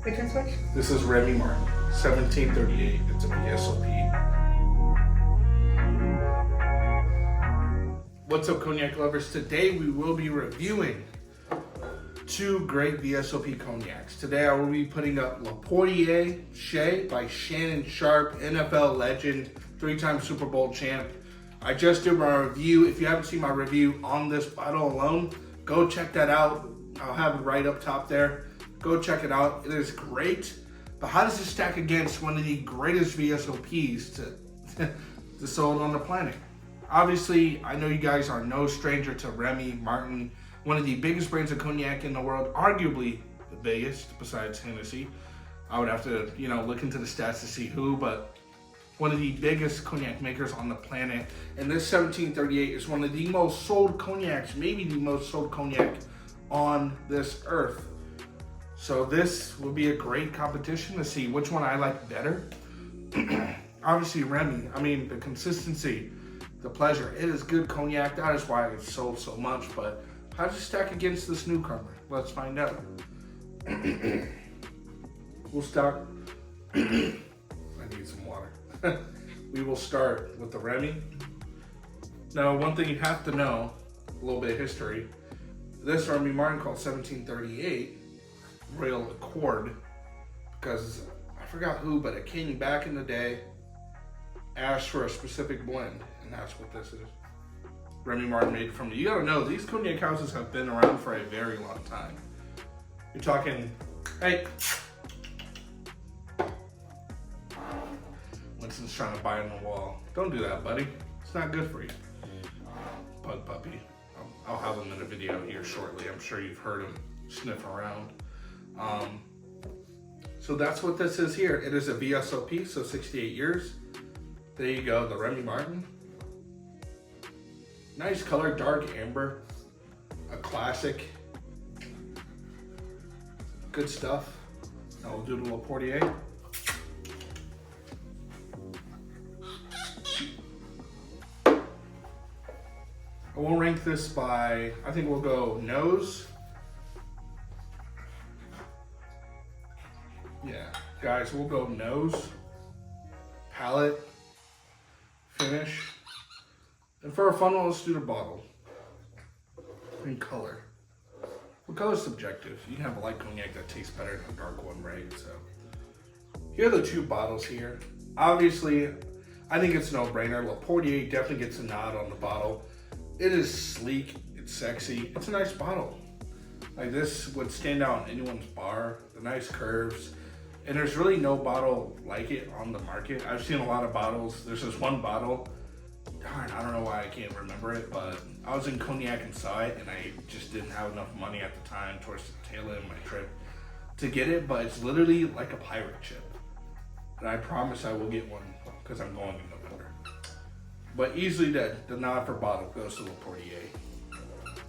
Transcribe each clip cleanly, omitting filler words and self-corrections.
Which one's which? This is Remy Martin, 1738. It's a VSOP. What's up, cognac lovers? Today we will be reviewing two great VSOP cognacs. Today I will be putting up Portier Shay by Shannon Sharpe, NFL legend, 3-time Super Bowl champ. I just did my review. If you haven't seen my review on this bottle alone, go check that out. I'll have it right up top there. Go check it out. It is great. But how does it stack against one of the greatest VSOPs to sold on the planet? Obviously, I know you guys are no stranger to Remy Martin, one of the biggest brands of cognac in the world, arguably the biggest besides Hennessy. I would have to, look into the stats to see who, but one of the biggest cognac makers on the planet. And this 1738 is one of the most sold cognacs, maybe the most sold cognac on this earth. So this will be a great competition to see which one I like better. Obviously Remy, the consistency, the pleasure. It is good cognac, that is why it's sold so much, but how does it stack against this newcomer? Let's find out. We'll start, I need some water. We will start with the Remy. Now, one thing you have to know, a little bit of history, this Remy Martin called 1738 Royal Accord, because I forgot who, but a king back in the day asked for a specific blend, and that's what this is. Remy Martin made it from. You gotta know, these cognac houses have been around for a very long time. You're talking, hey, Winston's trying to bite on the wall. Don't do that, buddy. It's not good for you. Pug puppy. I'll have him in a video here shortly. I'm sure you've heard him sniff around. So that's what this is here. It is a VSOP, so 68 years. There you go, the Remy Martin. Nice color, dark amber. A classic. Good stuff. Now we'll do the Portier. I won't rank this by, I think we'll go nose. Yeah, guys, we'll go nose, palate, finish, and for a fun one, let's do the bottle. And color. Well, color's subjective. You can have a light cognac that tastes better than a dark one, right? So, here are the two bottles here. Obviously, I think it's a no-brainer. Le Portier definitely gets a nod on the bottle. It is sleek, it's sexy, it's a nice bottle. Like, this would stand out in anyone's bar, the nice curves. And there's really no bottle like it on the market. I've seen a lot of bottles. There's this one bottle, darn, I don't know why I can't remember it, but I was in Cognac and saw it, and I just didn't have enough money at the time towards the tail end of my trip to get it, but it's literally like a pirate ship. And I promise I will get one because I'm going in November. But easily the nod for bottle goes to Le Portier.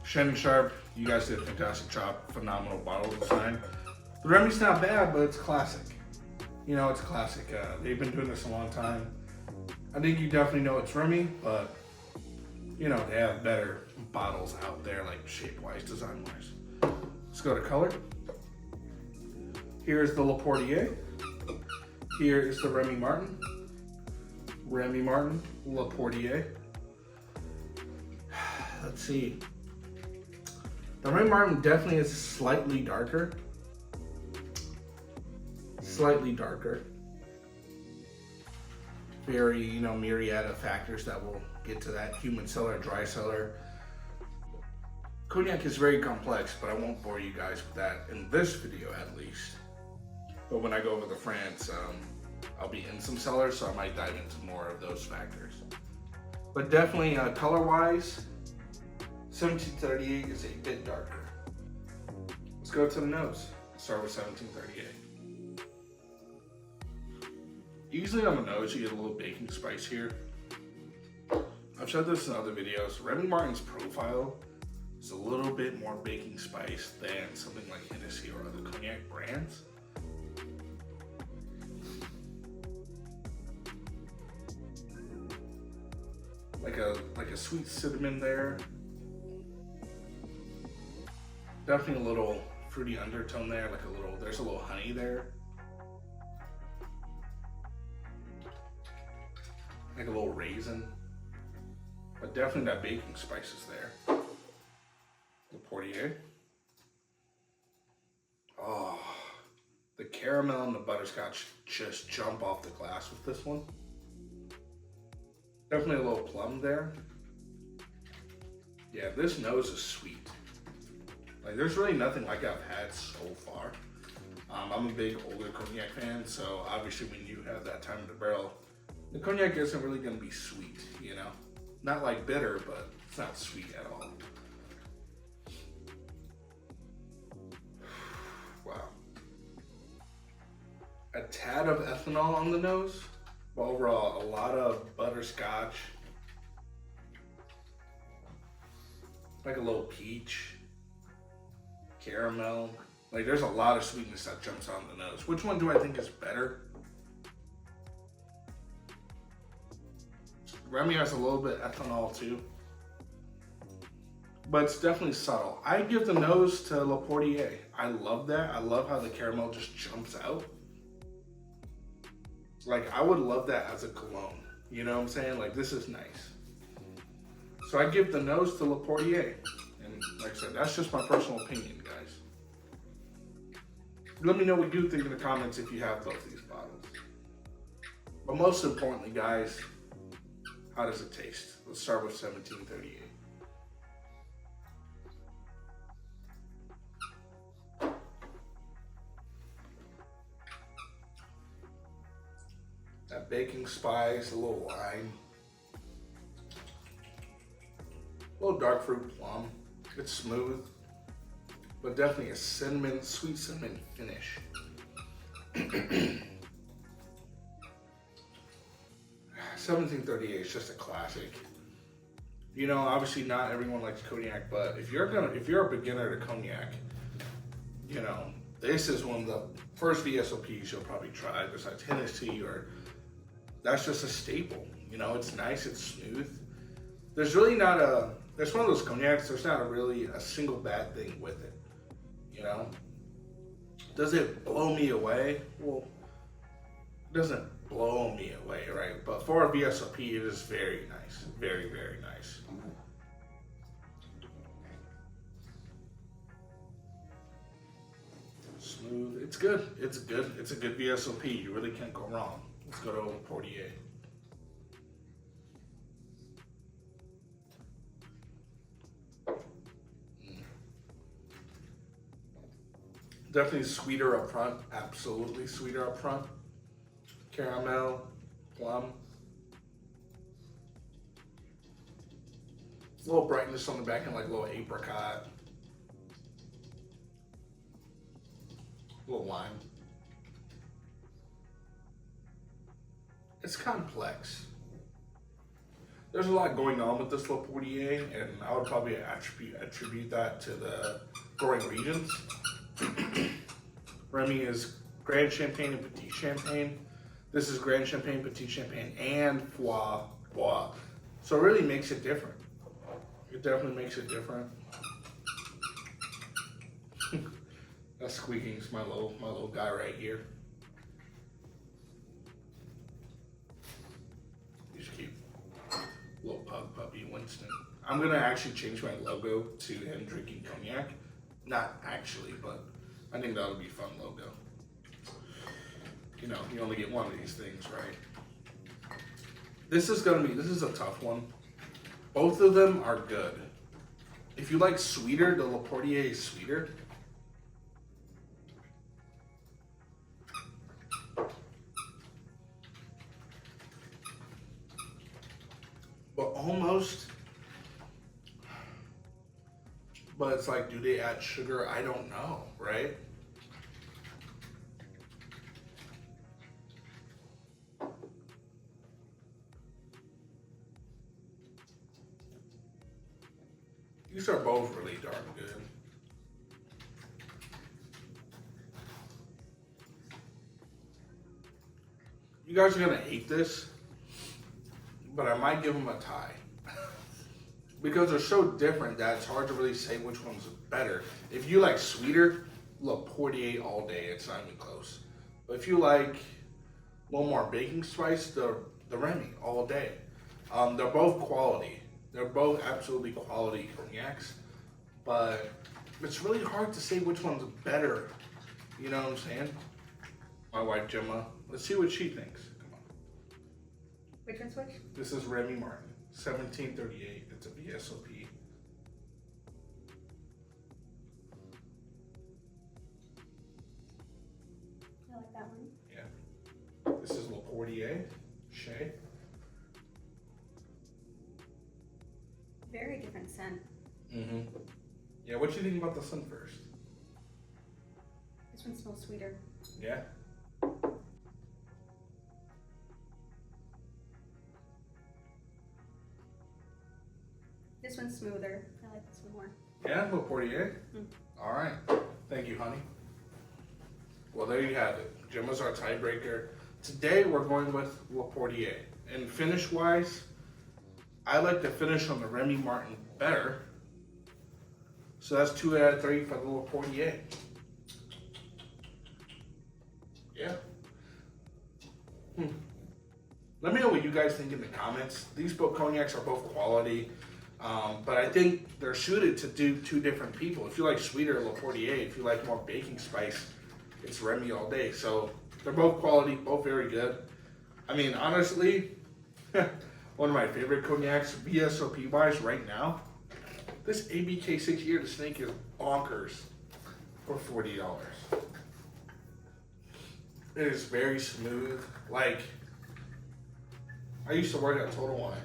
Shannon Sharpe, you guys did a fantastic job, phenomenal bottle design. The Remy's not bad, but it's classic. It's classic. They've been doing this a long time. I think you definitely know it's Remy, but they have better bottles out there, like shape-wise, design-wise. Let's go to color. Here's the Le Portier. Here is the Remy Martin. Remy Martin, Le Portier. Let's see. The Remy Martin definitely is slightly darker. Slightly darker. Very, myriad of factors that will get to that. Humid cellar, dry cellar. Cognac is very complex, but I won't bore you guys with that in this video at least. But when I go over to France, I'll be in some cellars, so I might dive into more of those factors. But definitely color-wise, 1738 is a bit darker. Let's go to the nose. Let's start with 1738. Usually on the nose, you get a little baking spice here. I've said this in other videos. Remy Martin's profile is a little bit more baking spice than something like Hennessy or other cognac brands. Like a sweet cinnamon there. Definitely a little fruity undertone there, like there's a little honey there. Like a little raisin. But definitely that baking spice is there. The Portier. Oh, the caramel and the butterscotch just jump off the glass with this one. Definitely a little plum there. Yeah, this nose is sweet. Like, there's really nothing like I've had so far. I'm a big older cognac fan, so obviously when you have that time of the barrel, the cognac isn't really gonna be sweet, you know? Not like bitter, but it's not sweet at all. Wow. A tad of ethanol on the nose, but overall, a lot of butterscotch. Like a little peach, caramel. Like, there's a lot of sweetness that jumps on the nose. Which one do I think is better? Remy has a little bit of ethanol too, but it's definitely subtle. I give the nose to Le Portier. I love that. I love how the caramel just jumps out. Like, I would love that as a cologne. You know what I'm saying? Like, this is nice. So I give the nose to Le Portier. And like I said, that's just my personal opinion, guys. Let me know what you think in the comments if you have both these bottles. But most importantly, guys, how does it taste? Let's start with 1738. That baking spice, a little lime. A little dark fruit plum. It's smooth, but definitely a cinnamon, sweet cinnamon finish. 1738 is just a classic. You know, obviously not everyone likes cognac, but if you're a beginner to cognac, you know, this is one of the first VSOPs you'll probably try besides Hennessy, or that's just a staple. You know, it's nice, it's smooth. There's really not there's one of those cognacs, there's not really a single bad thing with it, you know? Does it blow me away? Well, it doesn't blow me away, right? But for a VSOP, it is very nice. Very, very nice. Smooth. It's good. It's good. It's a good VSOP. You really can't go wrong. Let's go to Portier. Definitely sweeter up front. Absolutely sweeter up front. Caramel, plum. A little brightness on the back end, like a little apricot. A little lime. It's complex. There's a lot going on with this Le Portier, and I would probably attribute that to the growing regions. Remy is Grand Champagne and Petit Champagne. This is Grand Champagne, Petit Champagne, and Foie Bois. So it really makes it different. It definitely makes it different. That squeaking is my little guy right here. He's cute. Little pug puppy, Winston. I'm gonna actually change my logo to him drinking cognac. Not actually, but I think that would be a fun logo. You know, you only get one of these things, right? This is a tough one. Both of them are good. If you like sweeter, the Le Portier is sweeter. But almost. But it's like, do they add sugar? I don't know, right? These are both really darn good. You guys are gonna hate this, but I might give them a tie. Because they're so different that it's hard to really say which one's better. If you like sweeter, Le Portier all day. It's not even close. But if you like a little more baking spice, the Remy all day. They're both quality. They're both absolutely quality cognacs. But it's really hard to say which one's better. You know what I'm saying? My wife Gemma. Let's see what she thinks. Come on. Which one's which? This is Remy Martin, 1738. It's a VSOP. I like that one. Yeah. This is Le Portier, Shay. Very different scent. Mm-hmm. Yeah, what do you think about the sun first? This one smells sweeter. Yeah? This one's smoother. I like this one more. Yeah, Le Portier? All right. Thank you, honey. Well, there you have it. Gemma's our tiebreaker. Today, we're going with Le Portier. And finish-wise, I like the finish on the Remy Martin better. So that's 2 out of 3 for the Le Portier. Yeah. Let me know what you guys think in the comments. These both cognacs are both quality, but I think they're suited to do 2 different people. If you like sweeter, Le Portier. If you like more baking spice, it's Remy all day. So they're both quality, both very good. I mean, honestly, one of my favorite cognacs, VSOP wise right now, this ABK 6 Year the Snake is bonkers for $40. It is very smooth. Like, I used to work at Total Wine,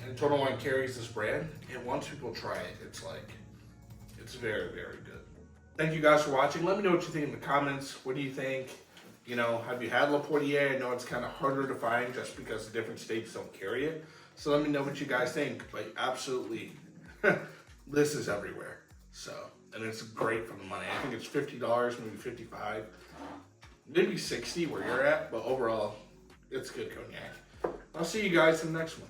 and Total Wine carries this brand, and once people try it, it's very, very good. Thank you guys for watching. Let me know what you think in the comments. What do you think? You know, have you had Le Portier? I know it's kind of harder to find just because different states don't carry it. So let me know what you guys think. But absolutely, this is everywhere. So, and it's great for the money. I think it's $50, maybe $55. Maybe $60 where you're at, but overall, it's good cognac. I'll see you guys in the next one.